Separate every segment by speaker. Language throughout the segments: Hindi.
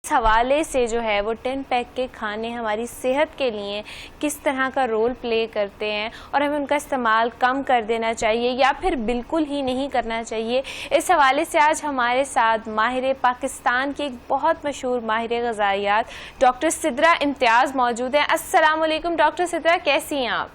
Speaker 1: इस हवाले से जो है वो टिन पैक के खाने हमारी सेहत के लिए किस तरह का रोल प्ले करते हैं और हमें उनका इस्तेमाल कम कर देना चाहिए या फिर बिल्कुल ही नहीं करना चाहिए, इस हवाले से आज हमारे साथ माहिर पाकिस्तान की एक बहुत मशहूर माहिर ग़िज़ाइयात डॉक्टर सिद्रा इम्तियाज़ मौजूद हैं। अस्सलाम वालेकुम डॉक्टर सिद्रा, कैसी हैं आप?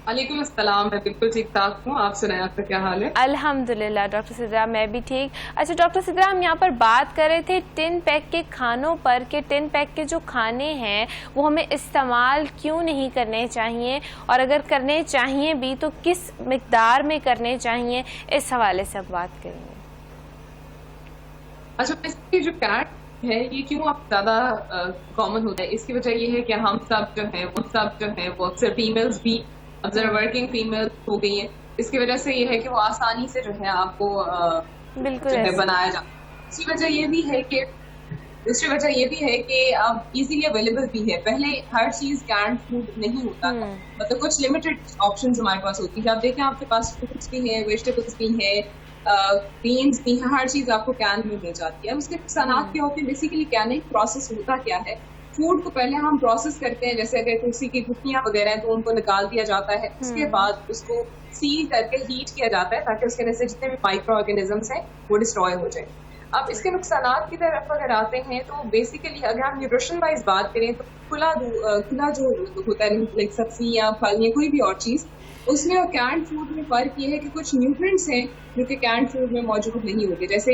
Speaker 2: वालेकुम अस्सलाम। मैं बिल्कुल ठीक ठाक हूँ, आप सुनाएं, आपका क्या हाल है?
Speaker 1: अल्हम्दुलिल्लाह डॉक्टर सिद्रा, मैं भी ठीक। अच्छा डॉक्टर सिद्रा, हम यहाँ पर बात कर रहे थे टिन पैक के खानों पर कि टिन पैक के जो खाने हैं वो हमें इस्तेमाल क्यों नहीं करने चाहिए और अगर करने चाहिए भी तो किस मिकदार में करने चाहिए, इस हवाले से अब बात करेंगे।
Speaker 2: अच्छा, इसकी जो कैट है ये क्यों आप ज्यादा कॉमन होता है, इसकी वजह ये है कि हम सब जो है वो अक्सर फीमेल्स भी अब जरा वर्किंग फीमेल हो गई है। इसकी वजह से ये है कि वो आसानी से जो है आपको
Speaker 1: बिल्कुल
Speaker 2: जो है बनाया जाता है। दूसरी वजह ये भी है कि अब इजीली अवेलेबल भी है। पहले हर चीज कैंड फूड नहीं होता था, मतलब कुछ लिमिटेड ऑप्शंस हमारे पास होती है। आप देखें, आपके पास फ्रूट्स भी है, वेजिटेबल्स भी है, बीन्स भी है, हर चीज आपको कैन में मिल जाती है। उसके नुकसान क्या होते हैं? बेसिकली कैनिंग प्रोसेस होता क्या है, फूड को पहले हम प्रोसेस करते हैं, जैसे अगर किसी की गुठलियां वगैरह हैं तो उनको निकाल दिया जाता है। उसके बाद उसको सील करके हीट किया जाता है ताकि उसके अंदर से जितने भी माइक्रो ऑर्गेनिजम्स हैं वो डिस्ट्रॉय हो जाए। अब इसके नुकसानात की तरफ अगर आते हैं तो बेसिकली अगर हम न्यूट्रिशन वाइज बात करें तो खुला जो होता है, लाइक सब्जी या फल या कोई भी और चीज, उसमें और कैंड फूड में फर्क ये है कि कुछ न्यूट्रिएंट्स हैं जो कि कैंड फूड में मौजूद नहीं होते, जैसे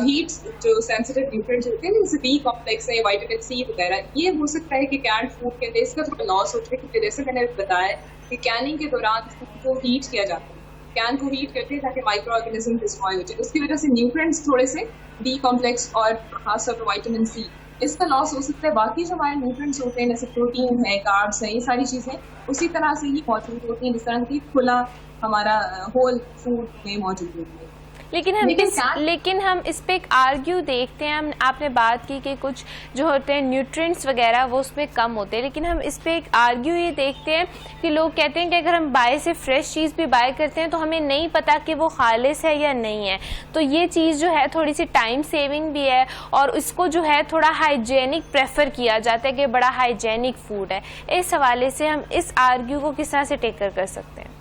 Speaker 2: हीट जो सेंसिटिव न्यूट्रिएंट्स होते हैं, जैसे बी कॉम्प्लेक्स है, विटामिन सी वगैरह। ये हो सकता है कि कैंड फूड के अंदर इसका थोड़ा लॉस हो जाए, क्योंकि जैसे मैंने बताया कि कैनिंग के दौरान फूड को हीट किया जाता है, कैन को हीट करते हैं ताकि माइक्रो ऑर्गेनिज्म डिस्ट्रॉय हो जाए। उसकी वजह से न्यूट्रिएंट्स थोड़े से बी कॉम्प्लेक्स और खासतौर पर विटामिन सी, इसका लॉस हो सकता है। बाकी जो हमारे न्यूट्रिएंट्स होते हैं जैसे प्रोटीन है, कार्ब्स है, ये सारी चीजें उसी तरह से ही मौजूद होती हैं जिस तरह की खुला हमारा होल फूड में मौजूद होती है।
Speaker 1: लेकिन हम इस पे एक आर्ग्यू देखते हैं। आपने बात की कि कुछ जो होते हैं न्यूट्रिएंट्स वगैरह वो उसमें कम होते हैं, लेकिन हम इस पे एक आर्ग्यू ये देखते हैं कि लोग कहते हैं कि अगर हम बाय से फ्रेश चीज़ भी बाय करते हैं तो हमें नहीं पता कि वो खालिस है या नहीं है। तो ये चीज़ जो है थोड़ी सी टाइम सेविंग भी है और इसको जो है थोड़ा हाइजेनिक प्रेफर किया जाता है कि बड़ा हाइजेनिक फूड है। इस हवाले से हम इस आर्ग्यू को किस तरह से टेकर कर सकते हैं?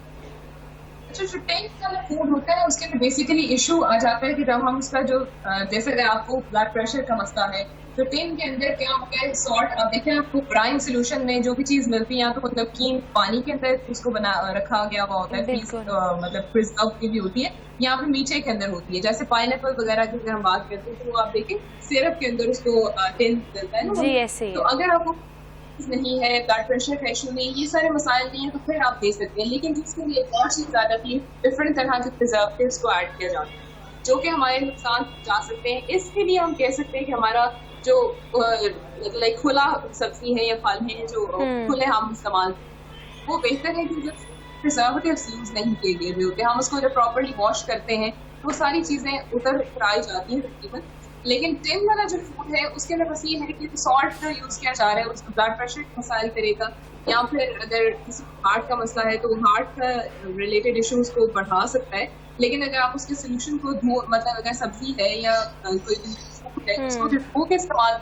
Speaker 2: जो टेन वाला फूड होता है उसके बेसिकली इशू आ जाता है कि जब हम उसका जो जैसे अगर आपको ब्लड प्रेशर का मसला है तो टेन के अंदर क्या होता है, सॉल्ट, अब देखें आपको ब्राइन सोल्यूशन में जो भी चीज मिलती है तो मतलब की पानी के अंदर उसको रखा गया हुआ होता है, मतलब प्रिजर्व की भी होती है, यहाँ पे मीठे के अंदर होती है। जैसे पाइनएप्पल वगैरह की अगर हम बात करते हैं तो वो आप देखें सिरप के अंदर उसको टेन मिलता है ना। तो अगर आपको नहीं है, ब्लड प्रेशर का इशू नहीं, ये सारे मसाइल नहीं है तो फिर आप दे सकते हैं। लेकिन जिसके लिए एक और चीज आ जाती है, डिफरेंट तरह के प्रिजर्वेटिव्स को ऐड किया जाता है जो कि हमारे नुकसान जा सकते हैं। इसके लिए हम कह सकते हैं कि हमारा जो लाइक खुला सब्जी है या फल है जो खुले हम इस्तेमाल, वो बेहतर है कि प्रिजर्वेटिव्स यूज नहीं किए गए होते। हम उसको जब प्रॉपरली वॉश करते हैं तो सारी चीजें उतर आई जाती हैं तकरीबन। लेकिन टिन वाला जो फूड है उसके अंदर बस ये है कि सॉल्ट का यूज किया जा रहा है, उसको ब्लड प्रेशर के मसाइल करेगा, या फिर अगर किसी हार्ट का मसला है तो हार्ट का रिलेटेड इश्यूज को बढ़ा सकता है। लेकिन अगर आप उसके सोल्यूशन को मतलब अगर सब्जी है या कोई फूड है उसको धो के इस्तेमाल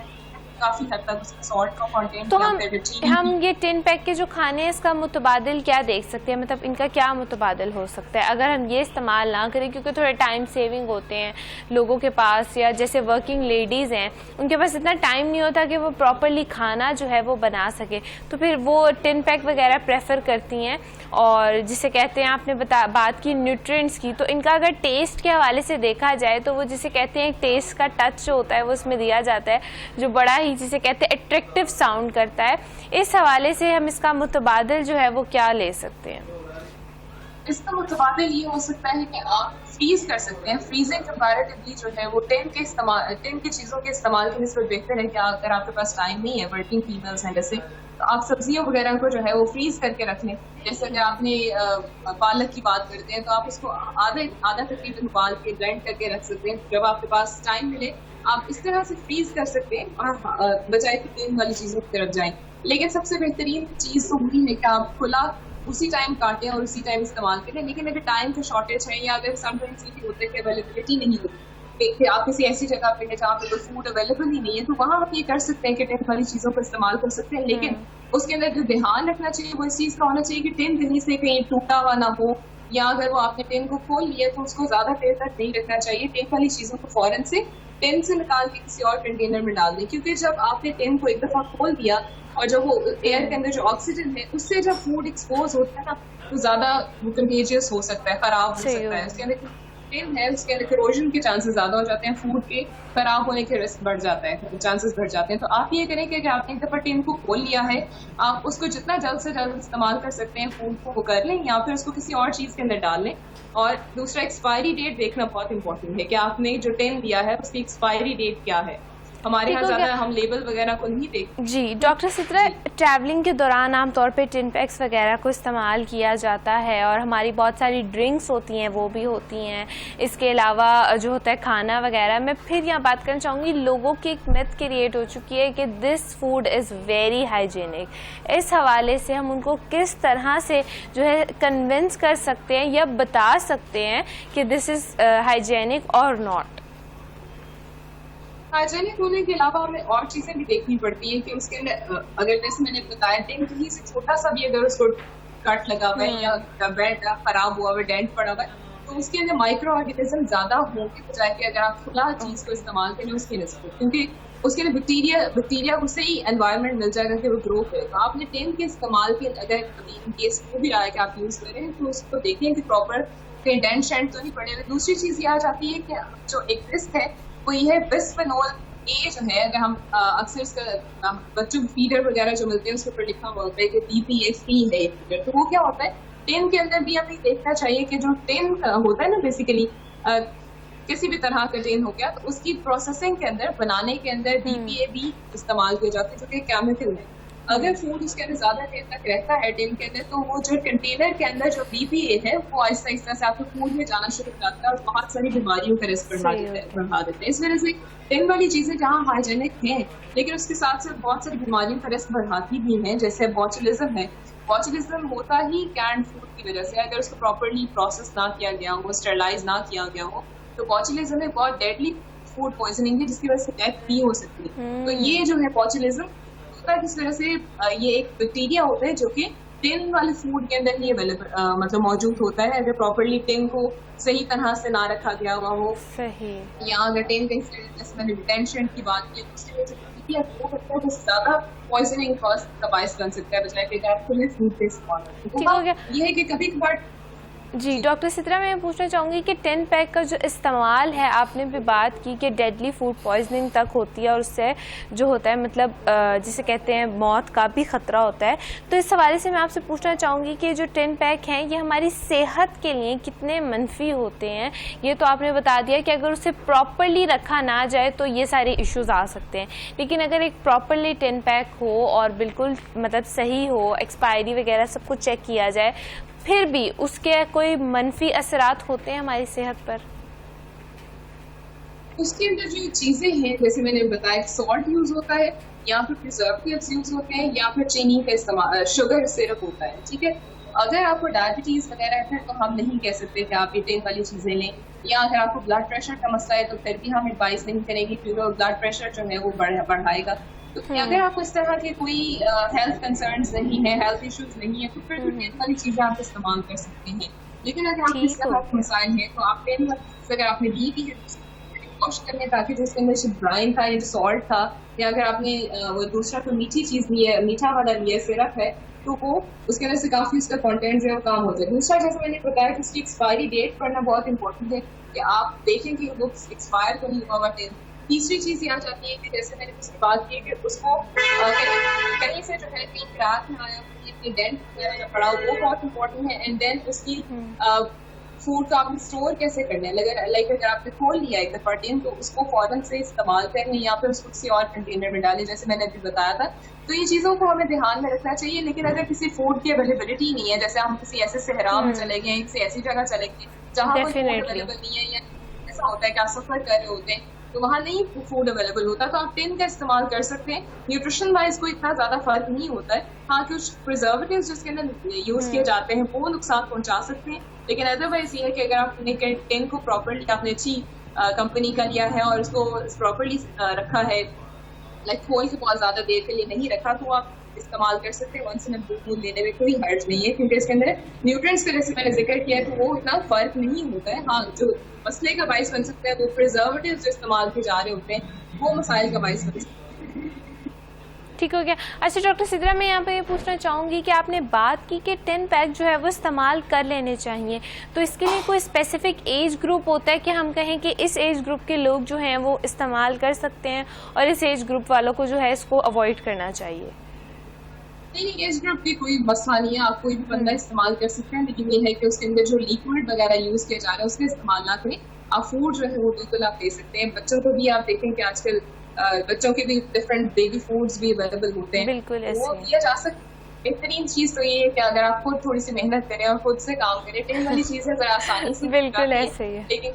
Speaker 2: काफी हद तक उसका सॉल्ट का कंटेंट
Speaker 1: तो हम ये टिन पैक के जो खाने हैं इसका मुतबादिल क्या देख सकते हैं, मतलब इनका क्या मुतबादिल हो सकता है अगर हम ये इस्तेमाल ना करें, क्योंकि थोड़े टाइम सेविंग होते हैं लोगों के पास, या जैसे वर्किंग लेडीज़ हैं उनके पास इतना टाइम नहीं होता कि वो प्रॉपरली खाना जो है वो बना सके, तो फिर वो टिन पैक वगैरह प्रेफर करती हैं। और जिसे कहते हैं, आपने बात की न्यूट्रिएंट्स की, तो इनका अगर टेस्ट के हवाले से देखा जाए तो वो जिसे कहते हैं टेस्ट का टच जो होता है वो इसमें दिया जाता है, जो बड़ा ही जिसे कहते हैं अट्रैक्टिव साउंड करता है। इस हवाले से हम इसका मुतबादिल जो है वो क्या ले सकते हैं?
Speaker 2: इसका मुतबादिल ये हो सकता है कि आप फ्रीज कर सकते हैं। फ्रीजिंग कंपैरेटिवली जो है वो टिन की चीज़ों के इस्तेमाल की निस्बत बेहतर है कि अगर आपके पास टाइम नहीं है, वर्किंग फीमेल्स हैं जैसे, तो आप सब्जियों वगैरह को जो है वो फ्रीज करके रख लें। जैसे अगर आपने पालक की बात करते हैं तो आप उसको आधा तकरीबन उबाल के ग्राइंड करके रख सकते हैं। जब आपके पास टाइम मिले आप इस तरह से फ्रीज कर सकते हैं और बजाय कि टिन वाली चीज़ों की तरफ जाएं। लेकिन सबसे बेहतरीन चीज़ तो वही है कि आप खुला उसी टाइम काटें और उसी टाइम इस्तेमाल करें। लेकिन अगर टाइम का शॉर्टेज है या अगर समटाइम्स ये होता है कि अवेलेबिलिटी नहीं होती कि आप किसी ऐसी जगह पे हैं जहाँ पे कोई फूड अवेलेबल ही नहीं है, तो वहाँ आप ये कर सकते हैं कि टिन वाली चीज़ों का इस्तेमाल कर सकते हैं। लेकिन उसके अंदर जो ध्यान रखना चाहिए वो इस चीज़ का होना चाहिए कि टिन कहीं से कहीं टूटा हुआ ना हो, या अगर वो आपने टिन को खोल लिया तो उसको ज़्यादा देर तक नहीं रखना चाहिए। टिन वाली चीज़ों को फ़ौरन से टिन से निकाल के किसी और कंटेनर में डाल दें, क्योंकि जब आपने टिन को एक दफ़ा खोल दिया और जब वो एयर के अंदर जो ऑक्सीजन है उससे जब फूड एक्सपोज होता है ना, तो ज़्यादा वो कंटेजियस हो सकता है, ख़राब हो सकता है। उसके अंदर टिन है, उसके अंदर करोजन के चांसेस ज़्यादा हो जाते हैं, फूड के खराब होने के रिस्क बढ़ जाता है, चांसेस बढ़ जाते हैं। तो आप ये करें कि आपने एक दफ़ा टिन को खोल लिया है, आप उसको जितना जल्द से जल्द इस्तेमाल कर सकते हैं फूड को वो कर लें, या फिर उसको किसी और चीज़ के अंदर डाल लें। और दूसरा, एक्सपायरी डेट देखना बहुत इंपॉर्टेंट है कि आपने जो टिन लिया है उसकी एक्सपायरी डेट क्या है। हमारे यहाँ ज़्यादा हम लेबल वगैरह को नहीं देखते।
Speaker 1: जी डॉक्टर सित्रा, ट्रैवलिंग के दौरान आमतौर पे टिन पैक्स वगैरह को इस्तेमाल किया जाता है और हमारी बहुत सारी ड्रिंक्स होती हैं वो भी होती हैं, इसके अलावा जो होता है खाना वगैरह। मैं फिर यहाँ बात करना चाहूँगी, लोगों की एक मिथ क्रिएट हो चुकी है कि this food is very hygienic. इस हवाले से हम उनको किस तरह से जो है कन्विंस कर सकते हैं या बता सकते हैं कि दिस इज़ हाइजीनिक और नॉट?
Speaker 2: हाइजीनिक होने के अलावा हमें और चीज़ें भी देखनी पड़ती है कि उसके अंदर अगर जैसे मैंने बताया टिन कहीं से छोटा सा भी अगर उसको कट लगा हुआ है या बेड खराब हुआ हुआ, डेंट पड़ा हुआ है, तो उसके अंदर माइक्रो ऑर्गेनिज्म ज़्यादा होंगे बजाय कि अगर आप खुला चीज़ को इस्तेमाल करें उसके नस्बत, क्योंकि उसके अंदर बैक्टीरिया को सही एनवायरनमेंट मिल जाएगा कि वो ग्रो करे। तो आपने टिन के इस्तेमाल के अगर इन केस हो भी रहा है कि आप यूज़ करें तो उसको देखें कि प्रॉपर कहीं डेंट शेंट तो नहीं पड़े हुए। दूसरी चीज़ ये आ जाती है कि जो एक रिस्क है वो ये है बिस्फेनॉल ए जो है, अगर हम अक्सर इसका बच्चों को फीडर वगैरह जो मिलते हैं उसके ऊपर लिखा हुआ होता है कि BPA फ्री है फीडर, तो वो क्या होता है टिन के अंदर भी हमें देखना चाहिए कि जो टिन होता है ना बेसिकली किसी भी तरह का टिन हो गया तो उसकी प्रोसेसिंग के अंदर बनाने के अंदर BPA भी इस्तेमाल किया जाता है जो कि केमिकल है। अगर फूड उसके अंदर ज्यादा देर तक रहता है टिन के अंदर तो वो जो कंटेनर के अंदर जो BPA है वो आहिस्ता आहिस्ता से आपके फूड में जाना शुरू हो जाता है और बहुत सारी बीमारियों का रिस्क बढ़ा देते हैं। इस वजह से टिन वाली चीजें जहाँ हाइजीनिक हैं लेकिन उसके साथ साथ बहुत सारी बीमारियों का रिस्क बढ़ाती भी हैं, जैसे बॉचुलिज्म है। बॉचुलिज्म होता ही कैंड फूड की वजह से, अगर उसको प्रॉपरली प्रोसेस ना किया गया हो, स्टरलाइज ना किया गया हो, तो बॉचुलिज्म एक बहुत डेडली फूड पॉइजनिंग है जिसकी वजह से डेथ भी हो सकती है। तो ये जो है बॉचुलिज्म होता है, जिस वजह से ये एक बैक्टीरिया होता है जो कि टिन वाले फूड के अंदर ही अवेलेबल मतलब मौजूद होता है। अगर प्रॉपरली टिन को सही तरह से ना रखा गया हुआ हो, सही, या अगर टिन कहीं से जैसे मैंने डिटेंशन की बात की उसकी वजह से बैक्टीरिया वो करता है वो ज़्यादा पॉइजनिंग का बायस बन सकता है बजाय कि आप खुले फूड पे इस्तेमाल। ये है कि कभी कभार।
Speaker 1: जी डॉक्टर सित्रा, मैं पूछना चाहूँगी कि टिन पैक का जो इस्तेमाल है, आपने भी बात की कि डेडली फूड पॉइजनिंग तक होती है और उससे जो होता है मतलब जिसे कहते हैं मौत का भी ख़तरा होता है। तो इस हवाले से मैं आपसे पूछना चाहूँगी कि जो टिन पैक हैं ये हमारी सेहत के लिए कितने मनफी होते हैं? ये तो आपने बता दिया कि अगर उसे प्रॉपरली रखा ना जाए तो ये सारे इश्यूज़ आ सकते हैं, लेकिन अगर एक प्रॉपरली टिन पैक हो और बिल्कुल मतलब सही हो, एक्सपायरी वगैरह सब कुछ चेक किया जाए, फिर भी उसके कोई मनफी असरात होते हैं हमारी सेहत पर?
Speaker 2: उसके अंदर जो चीजें हैं जैसे मैंने बताया, सॉल्ट यूज होता है या फिर प्रिजर्वेटिव्स यूज होते हैं या फिर चीनी का इस्तेमाल, शुगर सिरप होता है। ठीक है, अगर आपको डायबिटीज वगैरह है तो हम नहीं कह सकते कि आप ये टिन वाली चीजें लें, या अगर आपको ब्लड प्रेशर का मसला है तो फिर भी हम एडवाइस नहीं करेंगे क्योंकि ब्लड प्रेशर जो है वो बढ़ाएगा। तो अगर आपको इस तरह के कोई हेल्थ कंसर्न्स नहीं है, हेल्थ इश्यूज नहीं है, तो फिर टिन वाली चीजें आप इस्तेमाल कर सकते हैं। लेकिन अगर आपको इस तरह के मसाइल है तो आप टिन अगर आपने ली भी है वॉश करने, ताकि जिसके अंदर जो ब्राइन था या जो सॉल्ट था, या अगर आपने वो दूसरा कोई मीठी चीज़ ली है, मीठा वाला लिया सिरप है, तो वो उसके अंदर से काफ़ी उसका कंटेंट जो है वो कम हो जाए। दूसरा जैसे मैंने बताया कि उसकी एक्सपायरी डेट पढ़ना बहुत इंपॉर्टेंट है कि आप देखें कि वो एक्सपायर तो नहीं हुआ हुआ टिन। तीसरी चीज़ ये आ जाती है कि जैसे मैंने उसकी बात की कि उसको कहीं से जो है कहीं रात में आया डेंट वगैरह पड़ा, वो बहुत इंपॉर्टेंट है। एंड देन उसकी फूड को आपने स्टोर कैसे करना है, अगर आपने खोल लिया एक दफा टिन तो उसको फौरन से इस्तेमाल करें या फिर उसको किसी और कंटेनर में डालें, जैसे मैंने अभी बताया था। तो ये चीज़ों को हमें ध्यान में रखना चाहिए। लेकिन अगर किसी फूड की अवेलेबिलिटी नहीं है, जैसे हम किसी ऐसे सहरा में चले गए, किसी ऐसी जगह चले गए जहाँ कोई फूड अवेलेबल नहीं है, या ऐसा होता है कि आप सफर कर रहे होते हैं तो वहाँ नहीं फूड अवेलेबल होता, तो आप टिन का इस्तेमाल कर सकते हैं। न्यूट्रिशन वाइज कोई इतना ज़्यादा फर्क नहीं होता है। हाँ, कुछ प्रिजर्वेटिव्स जिसके अंदर यूज़ किए जाते हैं वो नुकसान पहुँचा सकते हैं, लेकिन अदरवाइज ये है कि अगर आपने टिन को प्रॉपरली आपने अच्छी कंपनी का लिया है और उसको प्रॉपरली रखा है, लाइक खोल के बहुत ज्यादा देर के लिए नहीं रखा, तो आप इस्तेमाल कर सकते हैं। Once in a blue moon लेने में कोई हर्ज नहीं है, क्योंकि इसके अंदर न्यूट्रिएंट्स का जैसे मैंने जिक्र किया है तो वो इतना फर्क नहीं होता है। हाँ, जो मसले का बाइस बन सकता है वो प्रिजर्वेटिव जो इस्तेमाल किए जा रहे होते हैं वो मसाइल का बाइस बन सकता है।
Speaker 1: ठीक हो गया। अच्छा डॉक्टर सिद्रा, मैं यहाँ पे ये पूछना चाहूँगी कि आपने बात की कि 10 पैक जो है वो इस्तेमाल कर लेने चाहिए, तो इसके लिए कोई स्पेसिफिक एज ग्रुप होता है कि हम कहें कि इस एज ग्रुप के लोग जो हैं वो इस्तेमाल कर सकते हैं और इस एज ग्रुप वालों को जो है इसको अवॉइड करना चाहिए?
Speaker 2: नहीं, एज ग्रुप की कोई मसला नहीं है, आप कोई भी बंदा इस्तेमाल कर सकते हैं, लेकिन ये है कि उसके अंदर जो लिक्विड वगैरह यूज किया जा रहा है उसका इस्तेमाल ना करें। आप फूड जो है वो बिल्कुल आप ले सकते हैं। बच्चों को भी आप देखें कि आजकल बच्चों के भी डिफरेंट बेबी फूड्स भी अवेलेबल होते हैं,
Speaker 1: बिल्कुल
Speaker 2: वो दिया जा सकता है। बेहतरीन चीज तो ये है कि अगर आप खुद थोड़ी सी मेहनत करें और खुद से काम करें, टेन वाली चीजें जरा आसानी से
Speaker 1: बिल्कुल ऐसे ही है,
Speaker 2: लेकिन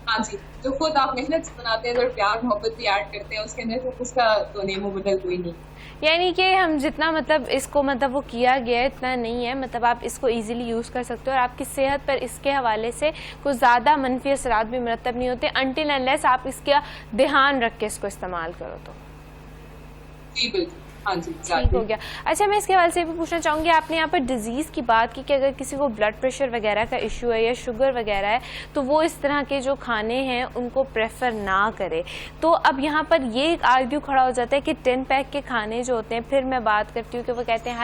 Speaker 2: हाँ जी, जो खुद आप मेहनत से बनाते हैं, अगर प्यार मोहब्बत भी ऐड करते हैं उसके अंदर, तो उसका तो नेमो बदल कोई नहीं।
Speaker 1: यानी कि हम जितना मतलब इसको मतलब वो किया गया है इतना नहीं है, मतलब आप इसको इजीली यूज़ कर सकते हो और आपकी सेहत पर इसके हवाले से कुछ ज़्यादा मनफी असरात भी मरतब नहीं होते अनटिल अनलेस आप इसका ध्यान रख के इसको इस्तेमाल करो तो।
Speaker 2: जी बिल्कुल, हाँ जी,
Speaker 1: ठीक हो गया। अच्छा, मैं इसके हवाले से भी पूछना चाहूँगी, आपने यहाँ पर डिजीज़ की बात की कि अगर किसी को ब्लड प्रेशर वगैरह का इशू है या शुगर वगैरह है तो वो इस तरह के जो खाने हैं उनको प्रेफर ना करे। तो अब यहाँ पर ये एक आर्ग्यू खड़ा हो जाता है कि 10 पैक के खाने जो होते हैं, फिर मैं बात करती हूँ कि वो कहते हैं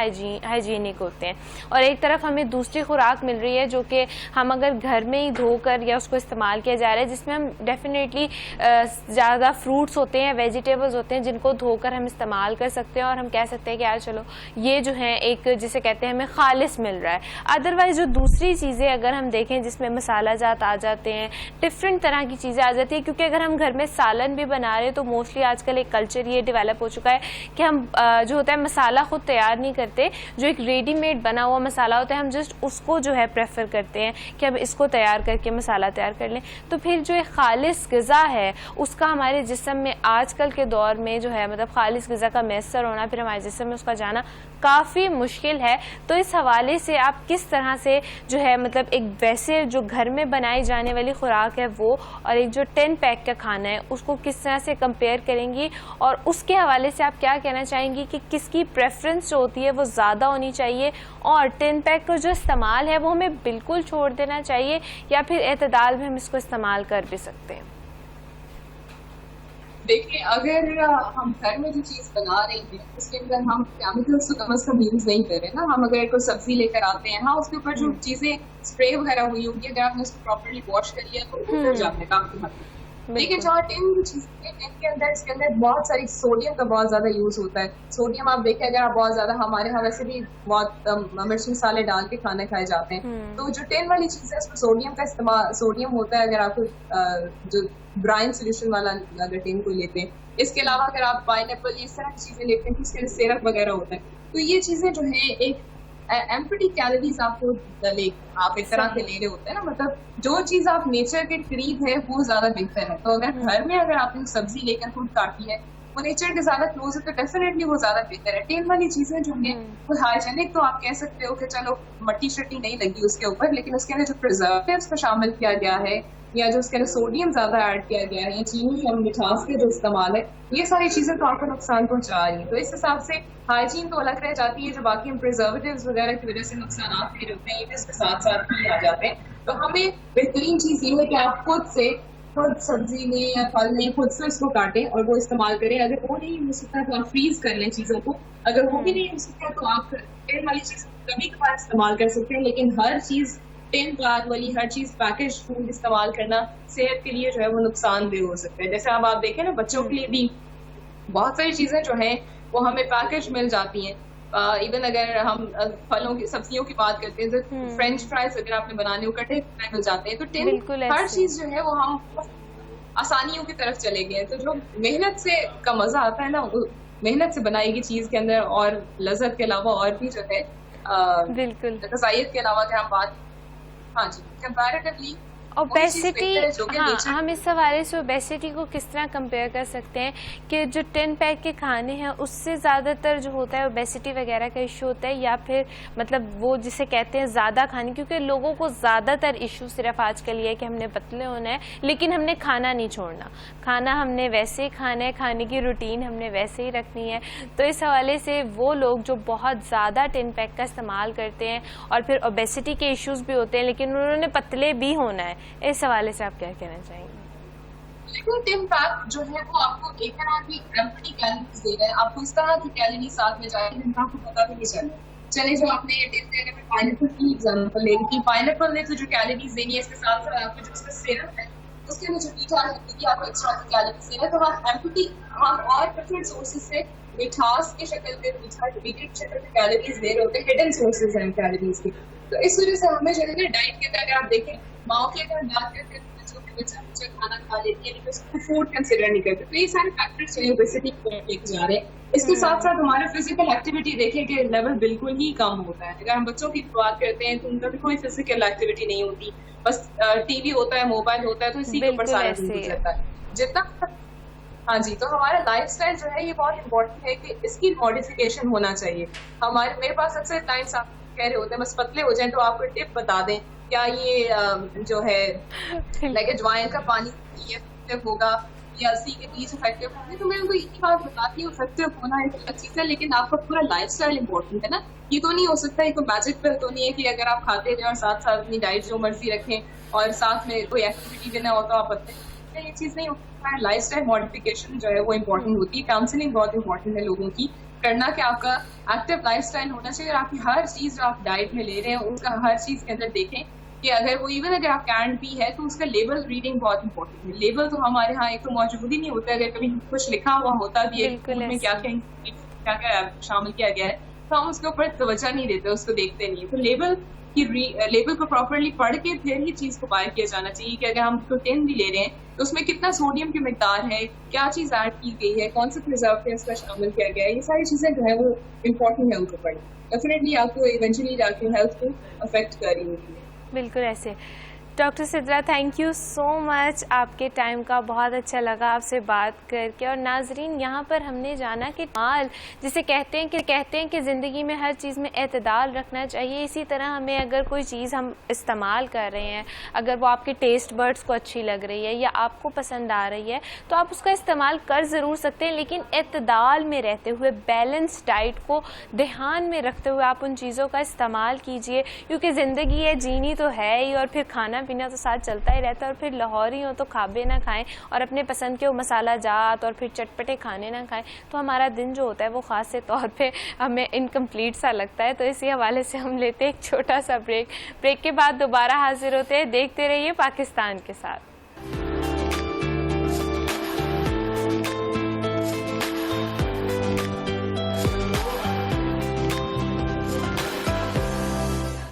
Speaker 1: हाइजीनिक होते हैं, और एक तरफ हमें दूसरी खुराक मिल रही है जो कि हम अगर घर में ही धोकर या उसको इस्तेमाल किया जा रहा है, जिसमें हम डेफिनेटली ज़्यादा फ्रूट्स होते हैं, वेजिटेबल्स होते हैं जिनको धोकर हम इस्तेमाल कर सकते हैं और हम कह सकते हैं कि यार चलो ये जो है एक जिसे कहते हैं हमें खालिस मिल रहा है। अदरवाइज जो दूसरी चीज़ें अगर हम देखें जिसमें मसाला जात आ जाते हैं, डिफरेंट तरह की चीज़ें आ जाती है, क्योंकि अगर हम घर में सालन भी बना रहे हैं तो मोस्टली आजकल एक कल्चर ये डेवलप हो चुका है कि हम जो होता है मसाला खुद तैयार नहीं करते, जो एक रेडीमेड बना हुआ मसाला होता है हम जस्ट उसको जो है प्रेफर करते हैं कि अब इसको तैयार करके मसाला तैयार कर लें। तो फिर जो एक खालिस ग़िज़ा है उसका हमारे जिस्म में आजकल के दौर में जो है मतलब खालिस ग़िज़ा का मैसर होना, फिर हमारे जिस्म में उसका जाना काफ़ी मुश्किल है। तो इस हवाले से आप किस तरह से जो है मतलब एक वैसे जो घर में बनाई जाने वाली खुराक है वो और एक जो 10 पैक का खाना है उसको किस तरह से कंपेयर करेंगी, और उसके हवाले से आप क्या कहना चाहेंगी कि किसकी प्रेफरेंस जो होती है वो ज़्यादा होनी चाहिए और 10 पैक का जो इस्तेमाल है वो हमें बिल्कुल छोड़ देना चाहिए या फिर एतदाल में हम इसको इस्तेमाल कर भी सकते हैं?
Speaker 2: देखिए, अगर हम घर में जो चीज बना रहे हैं उसके अंदर हम केमिकल्स तो कम से कम यूज नहीं कर रहे ना, हम अगर कोई सब्जी लेकर आते हैं, हाँ उसके ऊपर जो चीजें स्प्रे वगैरह हुई होगी, अगर आपने उसको प्रॉपर्ली वॉश कर लिया तो वो जाते हैं काफी हद तक। लेकिन जहाँ टिन की चीज के अंदर इसके अंदर बहुत सारी सोडियम का बहुत ज्यादा यूज होता है। सोडियम आप देखें अगर आप बहुत ज्यादा, हमारे यहाँ वैसे भी बहुत मिर्च मसाले डाल के खाने खाए जाते हैं, तो जो टिन वाली चीज है उसमें सोडियम का इस्तेमाल, सोडियम होता है अगर आपको जो ब्राइन सोल्यूशन वाला अगर टिन को लेते हैं। इसके अलावा अगर आप पाइनएप्पल इस तरह की चीजें लेते हैं तो उसके अंदर सिरप वगैरह होता है। तो ये चीजें जो है एक एम्प्टी कैलोरीज आपको आप एक तरह के ले रहे होते हैं ना, मतलब जो चीज आप नेचर के करीब है वो ज्यादा बेहतर है। तो अगर घर में अगर आपने सब्जी लेकर खुद काटी है वो नेचर के ज्यादा क्लोज है तो डेफिनेटली वो ज्यादा बेहतर है। तेल वाली चीजें जो है वो हाइजेनिक तो आप कह सकते हो कि चलो मट्टी शट्टी नहीं लगी उसके ऊपर, लेकिन उसके अंदर जो प्रिजर्वेटिव्स को शामिल किया गया है या जो उसके अंदर सोडियम ज्यादा ऐड किया गया है या चीनी या मिठास के जो इस्तेमाल है, ये सारी चीजें तो आपको नुकसान पहुंचा रही है। तो इस हिसाब से हाइजीन तो अलग रह जाती है, जो बाकी हम प्रिजर्वेटिव्स वगैरह की वजह से नुकसान दे रहे होते हैं ये भी इसके साथ साथ ही आ जाते हैं। तो हमें बेहतरीन चीज ये है कि आप खुद सब्जी में या फल में खुद से इसको काटें और वो इस्तेमाल करें। अगर वो नहीं हो सकता तो आप फ्रीज कर लें चीज़ों को, अगर वो भी नहीं हो सकता तो आप तेल वाली चीज़ कभी कभार इस्तेमाल कर सकते हैं, लेकिन हर चीज़ तेल बाद वाली हर चीज़ पैकेज फूड इस्तेमाल करना सेहत के लिए जो है वो नुकसानदेह हो सकता है। जैसे अब आप देखें ना, बच्चों के लिए भी बहुत सारी चीज़ें जो हैं वो हमें पैकेज मिल जाती हैं। इवन अगर हम फलों की सब्जियों की बात करते हैं तो फ्रेंच फ्राइज अगर आपने बनाने हो कटे मिल जाते हैं। तो हर चीज जो है वो हम आसानियों की तरफ चले गए। तो जो मेहनत से का मजा आता है ना, वो मेहनत से बनाई गई चीज के अंदर और लज्जत के अलावा और भी जो है
Speaker 1: बिल्कुल
Speaker 2: गज़ाइयत के अलावा अगर हम बात, हाँ जी, कंपैरेटिवली वही चीज
Speaker 1: ओबेसिटी,
Speaker 2: बेहतर है जो कि
Speaker 1: हाँ,
Speaker 2: नेचर।
Speaker 1: हम इस हवाले से ओबेसिटी को किस तरह कंपेयर कर सकते हैं कि जो 10 पैक के खाने हैं उससे ज़्यादातर जो होता है ओबेसिटी वगैरह का इशू होता है, या फिर मतलब वो जिसे कहते हैं ज़्यादा खाने, क्योंकि लोगों को ज़्यादातर इशू सिर्फ आजकल ये है कि हमने पतले होना है लेकिन हमने खाना नहीं छोड़ना, खाना हमने वैसे ही खाना है, खाने की रूटीन हमने वैसे ही रखनी है। तो इस हवाले से वो लोग जो बहुत ज़्यादा 10 पैक का इस्तेमाल करते हैं और फिर ओबेसिटी के इश्यूज़ भी होते हैं लेकिन उन्होंने पतले भी होना है, इस हवाले से आप क्या कहना चाहेंगे?
Speaker 2: लेकिन टिम पैक जो है वो आपको एक तरह की एम्प्टी कैलोरीज दे रहा है, आपको इस तरह की कैलोरी साथ में जाएगी जिनका आपको पता भी नहीं चले। चले जो आपने ये टिप देने में पाइनएप्पल की एग्जांपल ले ली, पाइनएप्पल ने तो जो कैलोरीज देनी है इसके साथ साथ आपको जो उसका सिरप है उसके में जो मीठा है क्योंकि आपको एक्स्ट्रा की कैलोरीज दे रहा है, तो हम एम्प्टी हम और डिफरेंट सोर्सेज से मिठास की शक्ल पे मीठा की शक्ल पे कैलोरीज दे रहे होते हैं, हिडन सोर्सेज हैं कैलोरीज के। तो इस वजह से हमें जो है ना डाइट के अंदर अगर आप देखें माओ के अगर बात करते हैं जो भी बच्चा बच्चा खाना खा लेती है लेकिन उसको फूड कंसिडर नहीं करते, तो ये सारे फैक्टर्स जो है ओबेसिटी को लेके जा रहे हैं। इसके साथ साथ हमारा फिजिकल एक्टिविटी देखें कि लेवल बिल्कुल ही कम होता है। अगर हम बच्चों की बात करते हैं तो उनका भी कोई फिजिकल एक्टिविटी नहीं होती, बस टीवी होता है, मोबाइल होता है, तो इसी के ऊपर
Speaker 1: बिल्कुल
Speaker 2: सारा दिन
Speaker 1: ऐसे ही है।
Speaker 2: गुजरता है जितना। हाँ जी, तो हमारा लाइफस्टाइल जो है ये बहुत इम्पोर्टेंट है कि इसकी मॉडिफिकेशन होना चाहिए। हमारे मेरे पास अक्सर क्लाइंट्स आप कह रहे होते हैं बस पतले हो जाएं तो आपको टिप बता दें क्या ये जो है लाइक अजवाइन का पानी ये इफेक्टिव होगा या सी के बीज इफेक्टिव होंगे, तो मैं उनको यही बात बताती हूँ इफेक्टिव होना एक अलग चीज है लेकिन आपका पूरा लाइफस्टाइल इम्पोर्टेंट है ना। ये तो नहीं हो सकता, ये कोई मैजिक पिल तो नहीं है कि अगर आप खाते रहे और साथ साथ अपनी डाइट जो मर्जी रखें और साथ में कोई एक्टिविटी देना हो तो आप पतले, ये चीज नहीं हो सकता है। लाइफस्टाइल मॉडिफिकेशन जो है वो इम्पोर्टेंट होती है, काउंसलिंग बहुत इंपॉर्टेंट है लोगों की करना कि आपका एक्टिव लाइफस्टाइल होना चाहिए और आपकी हर चीज जो आप डाइट में ले रहे हैं उसका हर चीज के अंदर देखें कि अगर वो इवन अगर आप कैंड भी है तो उसका लेबल रीडिंग बहुत इंपॉर्टेंट है। लेबल तो हमारे यहाँ एक तो मौजूद ही नहीं होता, अगर कभी कुछ लिखा हुआ होता भी है
Speaker 1: बिल्कुल
Speaker 2: में क्या क्या शामिल किया गया है तो हम उसके ऊपर तवज्जो नहीं देते, उसको देखते नहीं। तो लेबल को प्रॉपरली पढ़ के फिर ही चीज को बाय किया जाना चाहिए कि अगर हम प्रोटीन भी ले रहे हैं तो उसमें कितना सोडियम की मिकदार है, क्या चीज ऐड की गई है, कौन से प्रिजर्वेटिव्स का शामिल किया गया है, ये सारी चीजें जो है वो इम्पोर्टेंट है उनको पढ़ना। डेफिनेटली आपको इवेंचुअली जाके हेल्थ को अफेक्ट कर रही होगी।
Speaker 1: बिल्कुल ऐसे। Doctor Sidra, thank you so much, आपके टाइम का बहुत अच्छा लगा आपसे बात करके। और नाजरीन, यहाँ पर हमने जाना कि माल जिसे कहते हैं कि ज़िंदगी में हर चीज़ में एतदाल रखना चाहिए। इसी तरह हमें अगर कोई चीज़ हम इस्तेमाल कर रहे हैं, अगर वो आपके टेस्ट बर्ड्स को अच्छी लग रही है या आपको पसंद आ रही है तो आप उसका इस्तेमाल कर ज़रूर सकते हैं, लेकिन एतदाल में रहते हुए बैलेंस डाइट को ध्यान में रखते हुए आप उन चीज़ों का इस्तेमाल कीजिए, क्योंकि ज़िंदगी है, जीनी तो है ही और फिर खाना पीना तो साथ चलता ही रहता है। और फिर लाहौरी हो तो खाबे ना खाएं और अपने पसंद के वो मसाला जात और फिर चटपटे खाने ना खाएं, तो हमारा दिन जो होता है वो ख़ास से तौर पे हमें इनकम्प्लीट सा लगता है। तो इसी हवाले से हम लेते हैं एक छोटा सा ब्रेक के बाद दोबारा हाजिर होते हैं। देखते रहिए पाकिस्तान के साथ।